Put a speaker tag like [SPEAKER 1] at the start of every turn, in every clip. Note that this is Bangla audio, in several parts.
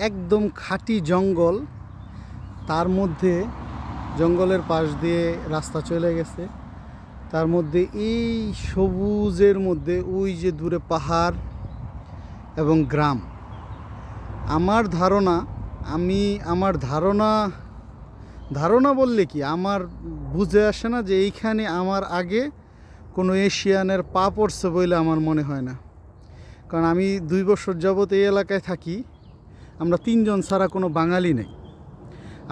[SPEAKER 1] একদম খাঁটি জঙ্গল, তার মধ্যে জঙ্গলের পাশ দিয়ে রাস্তা চলে গেছে, তার মধ্যে এই সবুজের মধ্যে ওই যে দূরে পাহাড় এবং গ্রাম। আমার ধারণা বললে কি, আমার বুঝে আসে না যে এইখানে আমার আগে কোনো এশিয়ানের পা পড়ছে বলে আমার মনে হয় না। কারণ আমি 2 বছর যাবত এই এলাকায় থাকি, আমরা 3 জন ছাড়া কোনো বাঙালি নেই।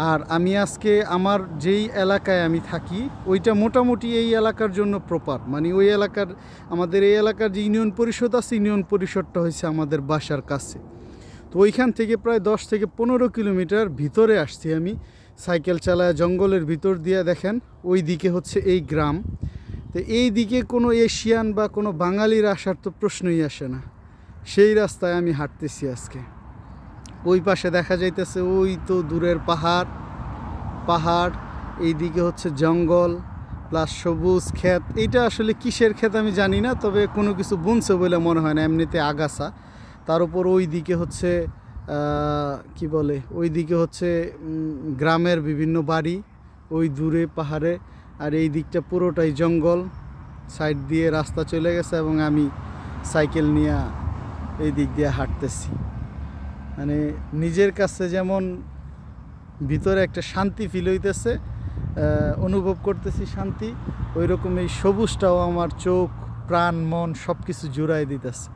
[SPEAKER 1] আর আমি আজকে আমার যেই এলাকায় আমি থাকি ওইটা মোটামুটি এই এলাকার জন্য প্রপার, মানে ওই এলাকার, আমাদের এই এলাকার যে ইউনিয়ন পরিষদ আছে, ইউনিয়ন পরিষদটা হয়েছে আমাদের বাসার কাছে। তো ওইখান থেকে প্রায় 10 থেকে 15 কিলোমিটার ভিতরে আসছি আমি সাইকেল চালায় জঙ্গলের ভিতর দিয়ে। দেখেন ওই দিকে হচ্ছে এই গ্রাম। তো এই দিকে কোনো এশিয়ান বা কোনো বাঙালির আসার তো প্রশ্নই আসে না। সেই রাস্তায় আমি হাঁটতেছি আজকে। ওই পাশে দেখা যাইতেছে ওই তো দূরের পাহাড়, এই দিকে হচ্ছে জঙ্গল প্লাস সবুজ ক্ষেত। এইটা আসলে কিসের ক্ষেত আমি জানি না, তবে কোনো কিছু বুনছে বলে মনে হয় না, এমনিতে আগাছা। তার উপর ওই দিকে হচ্ছে কি বলে, ওই দিকে হচ্ছে গ্রামের বিভিন্ন বাড়ি, ওই দূরে পাহাড়ে। আর এই দিকটা পুরোটাই জঙ্গল, সাইড দিয়ে রাস্তা চলে গেছে এবং আমি সাইকেল নিয়ে এই দিক দিয়ে হাঁটতেছি। মানে নিজের কাছে যেমন ভিতরে একটা শান্তি ফিল হইতেছে, অনুভব করতেছি শান্তি, ওই রকম এই সবুজটাও আমার চোখ, প্রাণ, মন সব কিছু জুড়াই দিতেছে।